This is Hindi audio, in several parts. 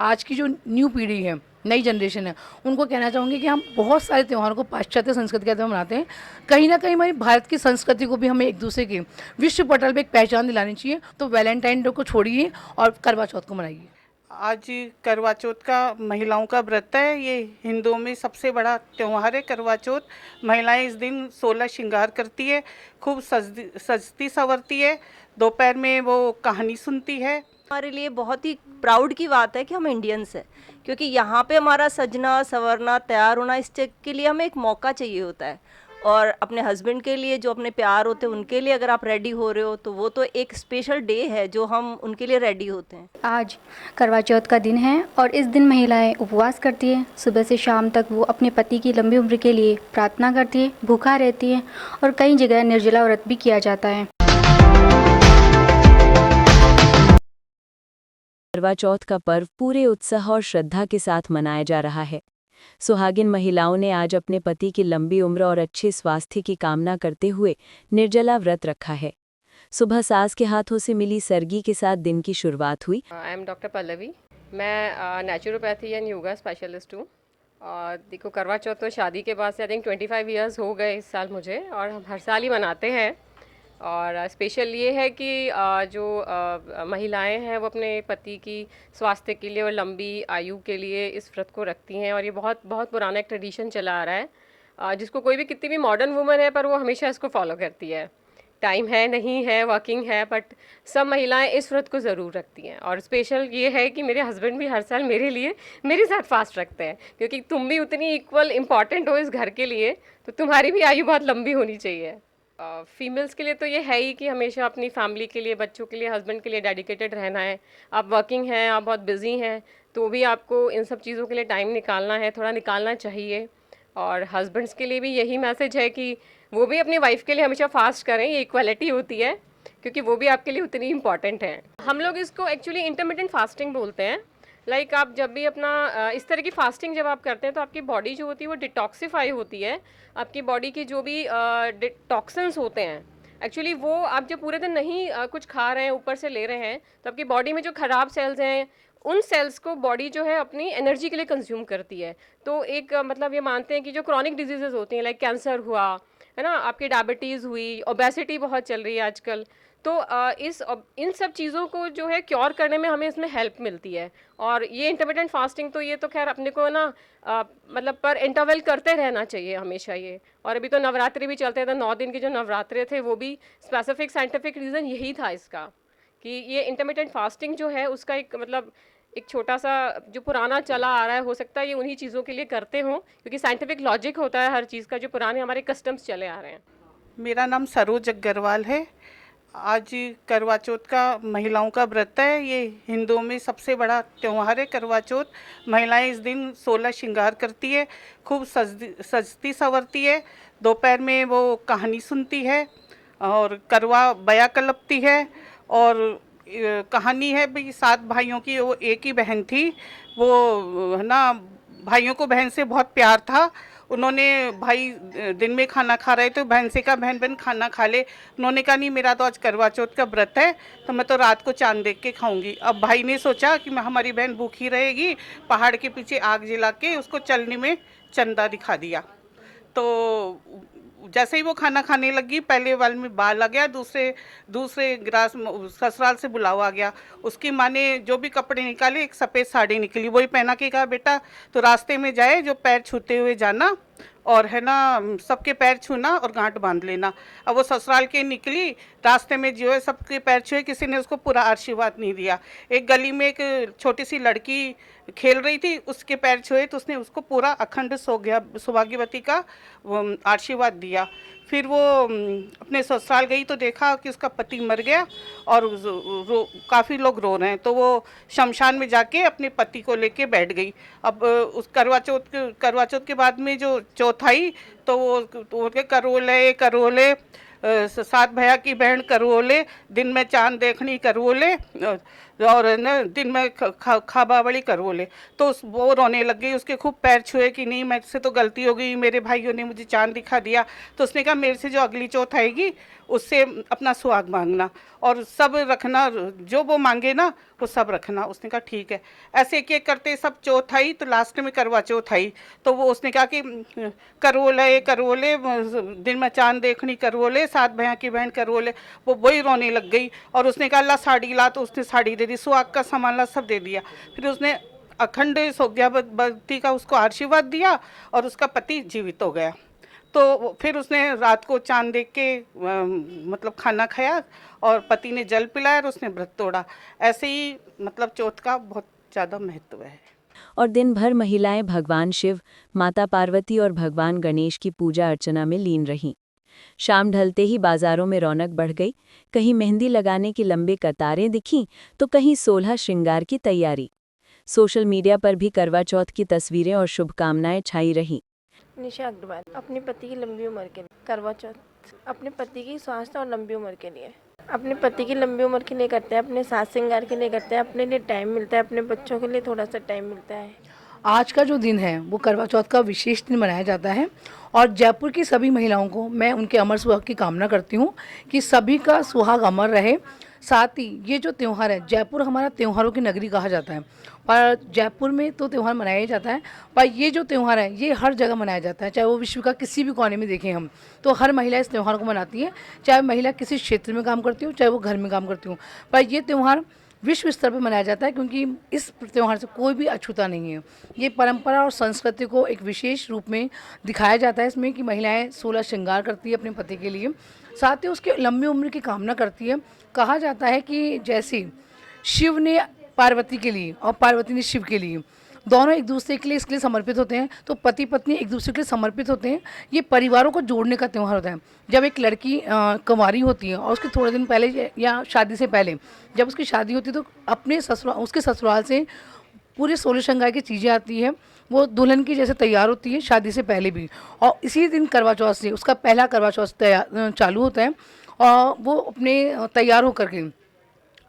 आज की जो न्यू पीढ़ी है, नई जनरेशन है, उनको कहना चाहूँगी कि हम बहुत सारे त्योहारों को पाश्चात्य संस्कृति के तहत मनाते हैं। कहीं न कहीं हमारी भारत की संस्कृति को भी हमें एक दूसरे के विश्व पटल पे एक पहचान दिलानी चाहिए। तो वैलेंटाइन डे को छोड़िए और करवा चौथ को मनाइए। आज करवा चौथ का महिलाओं का व्रत है। ये हिंदुओं में सबसे बड़ा त्यौहार है करवा चौथ। महिलाएं इस दिन 16 श्रृंगार करती है, खूब सजती संवरती है, दोपहर में वो कहानी सुनती है। हमारे लिए बहुत ही प्राउड की बात है कि हम इंडियंस हैं, क्योंकि यहाँ पे हमारा सजना संवरना तैयार होना, इस चीज़ के लिए हमें एक मौका चाहिए होता है। और अपने हस्बैंड के लिए, जो अपने प्यार होते हैं उनके लिए अगर आप रेडी हो रहे हो तो वो तो एक स्पेशल डे है जो हम उनके लिए रेडी होते हैं। आज करवा चौथ का दिन है और इस दिन महिलाएं उपवास करती हैं। सुबह से शाम तक वो अपने पति की लंबी उम्र के लिए प्रार्थना करती है, भूखा रहती है और कई जगह निर्जला व्रत भी किया जाता है। करवा चौथ का पर्व पूरे उत्साह और श्रद्धा के साथ मनाया जा रहा है। सुहागिन महिलाओं ने आज अपने पति की लंबी उम्र और अच्छे स्वास्थ्य की कामना करते हुए निर्जला व्रत रखा है। सुबह सास के हाथों से मिली सरगी के साथ दिन की शुरुआत हुई। I am doctor Pallavi. मैं नेचुरोपैथी एंड योगा स्पेशलिस्ट हूँ। और देखो, करवा चौथ तो शादी के बाद से आई थिंक 25 इयर्स हो गए इस साल मुझे, और हम हर साल ही मनाते हैं। और स्पेशल ये है कि जो महिलाएं हैं वो अपने पति की स्वास्थ्य के लिए और लंबी आयु के लिए इस व्रत को रखती हैं। और ये बहुत बहुत पुराना एक ट्रेडिशन चला आ रहा है, जिसको कोई भी कितनी भी मॉडर्न वुमन है पर वो हमेशा इसको फॉलो करती है। टाइम है नहीं है, वर्किंग है, बट सब महिलाएं इस व्रत को ज़रूर रखती हैं। और स्पेशल ये है कि मेरे हस्बैंड भी हर साल मेरे लिए मेरे साथ फास्ट रखते हैं, क्योंकि तुम भी उतनी इक्वल इम्पॉर्टेंट हो इस घर के लिए, तो तुम्हारी भी आयु बहुत लंबी होनी चाहिए। फीमेल्स के लिए तो ये है ही कि हमेशा अपनी फैमिली के लिए, बच्चों के लिए, हस्बैंड के लिए डेडिकेटेड रहना है। आप वर्किंग हैं, आप बहुत बिजी हैं, तो भी आपको इन सब चीज़ों के लिए टाइम निकालना है, थोड़ा निकालना चाहिए। और हस्बैंड्स के लिए भी यही मैसेज है कि वो भी अपनी वाइफ के लिए हमेशा फास्ट करें, ये इक्वालिटी होती है, क्योंकि वो भी आपके लिए उतनी इंपॉर्टेंट है। हम लोग इसको एक्चुअली इंटरमिटेंट फास्टिंग बोलते हैं। लाइक आप जब भी अपना इस तरह की फास्टिंग जब आप करते हैं तो आपकी बॉडी जो होती है वो डिटॉक्सिफाई होती है। आपकी बॉडी की जो भी टॉक्सिन्स होते हैं, एक्चुअली वो आप जब पूरे दिन नहीं कुछ खा रहे हैं, ऊपर से ले रहे हैं, तो आपकी बॉडी में जो ख़राब सेल्स हैं, उन सेल्स को बॉडी जो है अपनी एनर्जी के लिए कंज्यूम करती है। तो एक मतलब ये मानते हैं कि जो क्रॉनिक डिजीज़ेज़ होती हैं, लाइक कैंसर हुआ है ना, आपकी डायबिटीज़ हुई, ओबेसिटी बहुत चल रही है आजकल, तो इन सब चीज़ों को जो है क्योर करने में हमें इसमें हेल्प मिलती है। और ये इंटरमिटेंट फास्टिंग तो ये तो खैर अपने को ना मतलब पर इंटरवल करते रहना चाहिए हमेशा ये। और अभी तो नवरात्रि भी चलते हैं, तो 9 दिन के जो नवरात्रे थे वो भी स्पेसिफिक साइंटिफिक रीज़न यही था इसका, कि ये इंटरमिटेंट फास्टिंग जो है उसका एक मतलब एक छोटा सा जो पुराना चला आ रहा है, हो सकता है ये उन्हीं चीज़ों के लिए करते हों, क्योंकि साइंटिफिक लॉजिक होता है हर चीज़ का, जो पुराने हमारे कस्टम्स चले आ रहे हैं। मेरा नाम सरोज अग्रवाल है। आज करवा चौथ का महिलाओं का व्रत है। ये हिंदुओं में सबसे बड़ा त्यौहार है करवा चौथ। महिलाएं इस दिन 16 श्रृंगार करती है, खूब सजती संवरती है, दोपहर में वो कहानी सुनती है और करवा बया कलपती है। और कहानी है भाई 7 भाइयों की, वो एक ही बहन थी, वो है ना, भाइयों को बहन से बहुत प्यार था। उन्होंने, भाई दिन में खाना खा रहे थे, बहन से कहा बहन बहन खाना खा ले। उन्होंने कहा नहीं, मेरा तो आज करवा चौथ का व्रत है, तो मैं तो रात को चांद देख के खाऊंगी। अब भाई ने सोचा कि हमारी बहन भूखी रहेगी, पहाड़ के पीछे आग जला के उसको चलने में चंदा दिखा दिया। तो जैसे ही वो खाना खाने लगी, पहले वाल में बाल आ गया, दूसरे गिलास ससुराल से बुलावा आ गया। उसकी माँ ने जो भी कपड़े निकाले, एक सफ़ेद साड़ी निकली, वही पहना के कहा बेटा तो रास्ते में जाए जो पैर छूते हुए जाना, और है ना सबके पैर छूना और गांठ बांध लेना। अब वो ससुराल के निकली, रास्ते में जो है सबके पैर छुए, किसी ने उसको पूरा आशीर्वाद नहीं दिया। एक गली में एक छोटी सी लड़की खेल रही थी, उसके पैर छुए तो उसने उसको पूरा अखंड सौभाग्यवती का आशीर्वाद दिया। फिर वो अपने ससुराल गई तो देखा कि उसका पति मर गया और काफ़ी लोग रो रहे हैं, तो वो शमशान में जाके अपने पति को लेके बैठ गई। अब उस करवा चौथ के बाद में जो चौथ आई, तो वो करोले करोले 7 भैया की बहन करोले, दिन में चांद देखनी करोले, और न दिन में खाबा बड़ी कर बोले, तो वो रोने लग गई। उसके खूब पैर छुए कि नहीं मेरे से तो गलती हो गई, मेरे भाइयों ने मुझे चांद दिखा दिया। तो उसने कहा मेरे से जो अगली चौथ आएगी उससे अपना सुहाग मांगना और सब रखना, जो वो मांगे ना वो सब रखना। उसने कहा ठीक है। ऐसे एक एक करते सब चौथ आई, तो लास्ट में करवा चौथ आई। तो वो उसने कहा कि करवोले दिन में चांद देखनी, करवोले 7 भैया की बहन करवोले। वो वही रोने लग गई और उसने कहा अल्लाह साड़ी ला, तो उसने साड़ी दे दी, सुहाग का सामान ला सब दे दिया। फिर उसने अखंड सौभाग्यवती का उसको आशीर्वाद दिया और उसका पति जीवित हो गया। तो फिर उसने रात को चांद देख के मतलब खाना खाया और पति ने जल पिलाया और उसने व्रत तोड़ा। ऐसे ही मतलब चौथ का बहुत ज़्यादा महत्व है। और दिन भर महिलाएं भगवान शिव, माता पार्वती और भगवान गणेश की पूजा अर्चना में लीन रहीं। शाम ढलते ही बाजारों में रौनक बढ़ गई। कहीं मेहंदी लगाने की लंबी कतारें दिखीं तो कहीं 16 श्रृंगार की तैयारी। सोशल मीडिया पर भी करवा चौथ की तस्वीरें और शुभकामनाएं छाई रहीं। निशा अग्रवाल, अपने पति की लंबी उम्र के लिए करवा चौथ अपने पति की स्वास्थ्य और लंबी उम्र के लिए, अपने पति की लंबी उम्र के लिए करते हैं, अपने सास श्रृंगार के लिए करते हैं, अपने लिए टाइम मिलता है, अपने बच्चों के लिए थोड़ा सा टाइम मिलता है। आज का जो दिन है वो करवा चौथ का विशेष दिन मनाया जाता है और जयपुर की सभी महिलाओं को मैं उनके अमर सुहाग की कामना करती हूँ कि सभी का सुहाग अमर रहे। साथ ही ये जो त्यौहार है, जयपुर हमारा त्योहारों की नगरी कहा जाता है, पर जयपुर में तो त्यौहार मनाया ही जाता है, पर ये जो त्यौहार है ये हर जगह मनाया जाता है। चाहे वो विश्व का किसी भी कोने में देखें हम, तो हर महिला इस त्यौहार को मनाती है, चाहे महिला किसी क्षेत्र में काम करती हो, चाहे वो घर में काम करती हो, पर ये त्यौहार विश्व स्तर पर मनाया जाता है क्योंकि इस त्यौहार से कोई भी अछूता नहीं है। ये परंपरा और संस्कृति को एक विशेष रूप में दिखाया जाता है इसमें कि महिलाएं 16 श्रृंगार करती है अपने पति के लिए, साथ ही उसके लंबी उम्र की कामना करती है। कहा जाता है कि जैसे शिव ने पार्वती के लिए और पार्वती ने शिव के लिए, दोनों एक दूसरे के लिए इसके लिए समर्पित होते हैं, तो पति पत्नी एक दूसरे के लिए समर्पित होते हैं। ये परिवारों को जोड़ने का त्यौहार होता है। जब एक लड़की कुंवारी होती है और उसके थोड़े दिन पहले या शादी से पहले जब उसकी शादी होती है तो अपने उसके ससुराल से पूरे 16 श्रृंगार की चीज़ें आती है, वो दुल्हन की जैसे तैयार होती है शादी से पहले भी, और इसी दिन करवा चौथ से उसका पहला करवा चौथ चालू होता है और वो अपने तैयार होकर के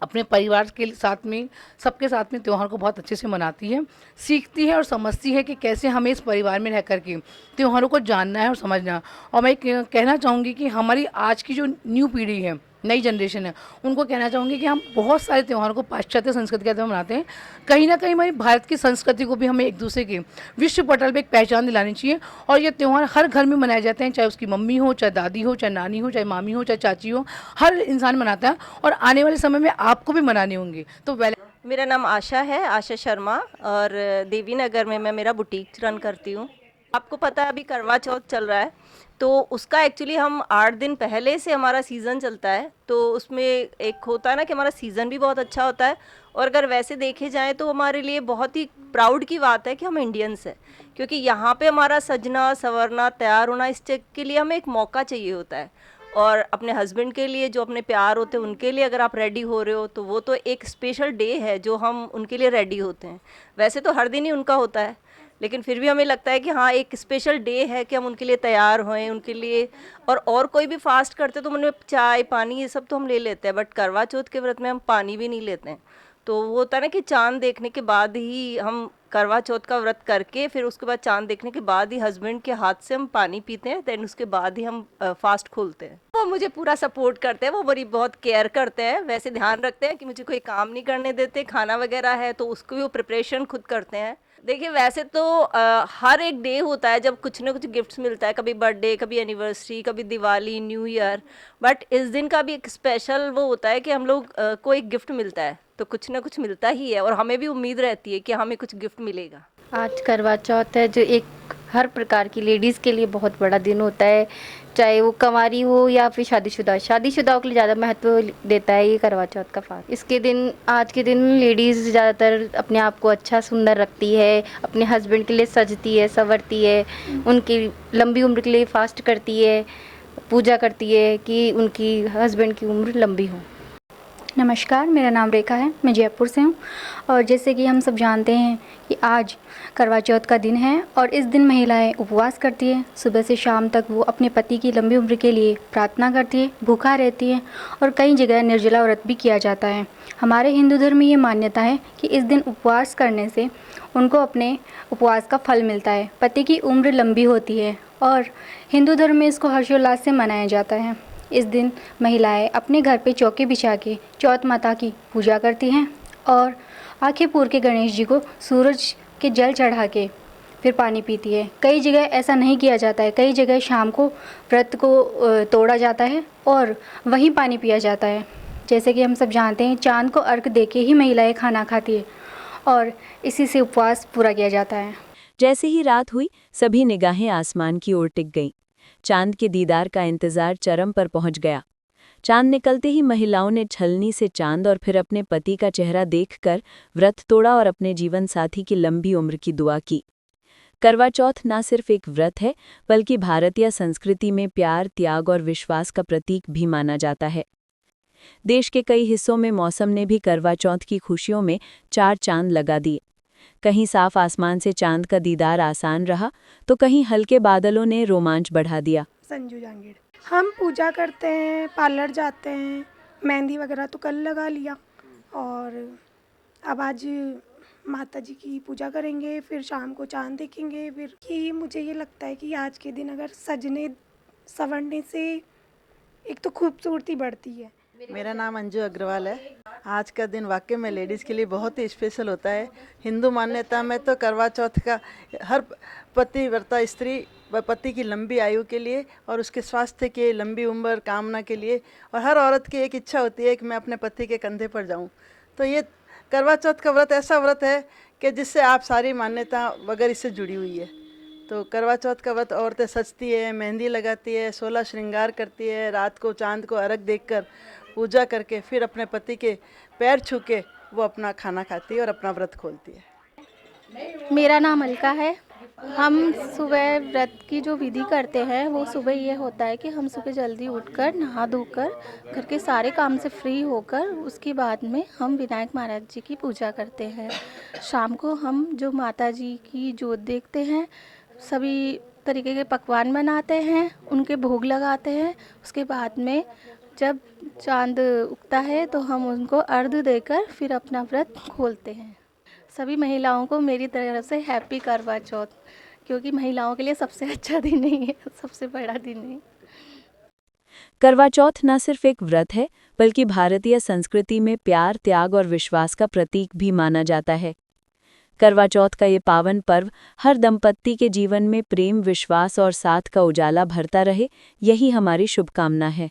अपने परिवार के साथ में सबके साथ में त्यौहार को बहुत अच्छे से मनाती है, सीखती है और समझती है कि कैसे हमें इस परिवार में रह करके त्योहारों को जानना है और समझना। और मैं कहना चाहूँगी कि हमारी आज की जो न्यू पीढ़ी है, नई जनरेशन है, उनको कहना चाहूँगी कि हम बहुत सारे त्योहारों को पाश्चात्य संस्कृति के तहत मनाते हैं। कहीं ना कहीं हमारी भारत की संस्कृति को भी हमें एक दूसरे के विश्व पटल पे एक पहचान दिलानी चाहिए। और ये त्यौहार हर घर में मनाए जाते हैं, चाहे उसकी मम्मी हो, चाहे दादी हो, चाहे नानी हो, चाहे मामी हो, चाहे चाची हो, हर इंसान मनाता है और आने वाले समय में आपको भी मनाने होंगे। तो मेरा नाम आशा है, आशा शर्मा, और देवी नगर में मैं मेरा बुटीक रन करती हूँ। आपको पता है अभी करवा चौथ चल रहा है, तो उसका एक्चुअली हम 8 दिन पहले से हमारा सीज़न चलता है, तो उसमें एक होता है ना कि हमारा सीज़न भी बहुत अच्छा होता है। और अगर वैसे देखे जाएँ तो हमारे लिए बहुत ही प्राउड की बात है कि हम इंडियंस हैं, क्योंकि यहाँ पे हमारा सजना संवरना तैयार होना, इस चीज़ के लिए हमें एक मौका चाहिए होता है। और अपने हस्बैंड के लिए जो अपने प्यार होते हैं उनके लिए अगर आप रेडी हो रहे हो तो वो तो एक स्पेशल डे है जो हम उनके लिए रेडी होते हैं। वैसे तो हर दिन ही उनका होता है, लेकिन फिर भी हमें लगता है कि हाँ एक स्पेशल डे है कि हम उनके लिए तैयार होएं उनके लिए। और कोई भी फास्ट करते तो उनमें चाय पानी ये सब तो हम ले लेते हैं, बट करवा चौथ के व्रत में हम पानी भी नहीं लेते हैं। तो वो होता है ना कि चांद देखने के बाद ही हम करवा चौथ का व्रत करके फिर उसके बाद चांद देखने के बाद ही हस्बैंड के हाथ से हम पानी पीते हैं, देन उसके बाद ही हम फास्ट खोलते हैं। वो मुझे पूरा सपोर्ट करते हैं, वो मेरी बहुत केयर करते हैं, वैसे ध्यान रखते हैं कि मुझे कोई काम नहीं करने देते। खाना वगैरह है तो उसको भी वो प्रिपरेशन खुद करते हैं। देखिए वैसे तो हर एक डे होता है जब कुछ ना कुछ गिफ्ट्स मिलता है, कभी बर्थडे, कभी एनिवर्सरी, कभी दिवाली, न्यू ईयर, बट इस दिन का भी एक स्पेशल वो होता है कि हम लोग को एक गिफ्ट मिलता है, तो कुछ ना कुछ मिलता ही है और हमें भी उम्मीद रहती है कि हमें कुछ गिफ्ट मिलेगा। आज करवा चौथ है जो एक हर प्रकार की लेडीज़ के लिए बहुत बड़ा दिन होता है, चाहे वो कंवारी हो या फिर शादीशुदाओं के लिए ज़्यादा महत्व देता है ये करवा चौथ का फास्ट। इसके दिन आज के दिन लेडीज़ ज़्यादातर अपने आप को अच्छा सुंदर रखती है, अपने हस्बैंड के लिए सजती है, संवरती है, उनकी लंबी उम्र के लिए फास्ट करती है, पूजा करती है कि उनकी हस्बैंड की उम्र लंबी हो। नमस्कार, मेरा नाम रेखा है। मैं जयपुर से हूँ। और जैसे कि हम सब जानते हैं कि आज करवा चौथ का दिन है और इस दिन महिलाएं उपवास करती हैं। सुबह से शाम तक वो अपने पति की लंबी उम्र के लिए प्रार्थना करती है, भूखा रहती है और कई जगह निर्जला व्रत भी किया जाता है। हमारे हिंदू धर्म में ये मान्यता है कि इस दिन उपवास करने से उनको अपने उपवास का फल मिलता है, पति की उम्र लंबी होती है और हिंदू धर्म में इसको हर्षोल्लास से मनाया जाता है। इस दिन महिलाएं अपने घर पे चौकी बिछा के चौथ माता की पूजा करती हैं और आँखें पूर के गणेश जी को सूरज के जल चढ़ा के फिर पानी पीती है। कई जगह ऐसा नहीं किया जाता है, कई जगह शाम को व्रत को तोड़ा जाता है और वहीं पानी पिया जाता है। जैसे कि हम सब जानते हैं, चांद को अर्घ दे के ही महिलाएं खाना खाती है और इसी से उपवास पूरा किया जाता है। जैसे ही रात हुई, सभी निगाहें आसमान की ओर टिक गईं। चांद के दीदार का इंतजार चरम पर पहुंच गया। चांद निकलते ही महिलाओं ने छलनी से चांद और फिर अपने पति का चेहरा देखकर व्रत तोड़ा और अपने जीवन साथी की लंबी उम्र की दुआ की। करवा चौथ न सिर्फ एक व्रत है, बल्कि भारतीय संस्कृति में प्यार, त्याग और विश्वास का प्रतीक भी माना जाता है। देश के कई हिस्सों में मौसम ने भी करवा चौथ की खुशियों में चार चांद लगा दिए। कहीं साफ आसमान से चांद का दीदार आसान रहा, तो कहीं हल्के बादलों ने रोमांच बढ़ा दिया। संजू जांगीड़। हम पूजा करते हैं, पार्लर जाते हैं, मेहंदी वगैरह तो कल लगा लिया और अब आज माता जी की पूजा करेंगे, फिर शाम को चांद देखेंगे। फिर कि मुझे ये लगता है कि आज के दिन अगर सजने संवरने से एक तो खूबसूरती बढ़ती है। मेरा नाम अंजू अग्रवाल है। आज का दिन वाकई में लेडीज़ के लिए बहुत ही स्पेशल होता है। हिंदू मान्यता में तो करवा चौथ का हर पतिव्रता स्त्री व पति की लंबी आयु के लिए और उसके स्वास्थ्य के लंबी उम्र कामना के लिए, और हर औरत की एक इच्छा होती है कि मैं अपने पति के कंधे पर जाऊं। तो ये करवा चौथ का व्रत ऐसा व्रत है कि जिससे आप सारी मान्यता वगैरह इससे जुड़ी हुई है। तो करवा चौथ का व्रत औरतें सजती है, मेहंदी लगाती है, 16 श्रृंगार करती है, रात को चांद को अर्घ देकर पूजा करके फिर अपने पति के पैर छू के वो अपना खाना खाती है और अपना व्रत खोलती है। मेरा नाम अलका है। हम सुबह व्रत की जो विधि करते हैं वो सुबह ये होता है कि हम सुबह जल्दी उठकर नहा धोकर घर के सारे काम से फ्री होकर उसके बाद में हम विनायक महाराज जी की पूजा करते हैं। शाम को हम जो माता जी की जोत देखते हैं, सभी तरीके के पकवान बनाते हैं, उनके भोग लगाते हैं। उसके बाद में जब चांद उगता है तो हम उनको अर्घ देकर फिर अपना व्रत खोलते हैं। सभी महिलाओं को मेरी तरफ से हैप्पी करवा चौथ, क्योंकि महिलाओं के लिए सबसे अच्छा दिन नहीं है, सबसे बड़ा दिन है। करवा चौथ न सिर्फ एक व्रत है, बल्कि भारतीय संस्कृति में प्यार, त्याग और विश्वास का प्रतीक भी माना जाता है। करवा चौथ का ये पावन पर्व हर दंपत्ति के जीवन में प्रेम, विश्वास और साथ का उजाला भरता रहे, यही हमारी शुभकामना है।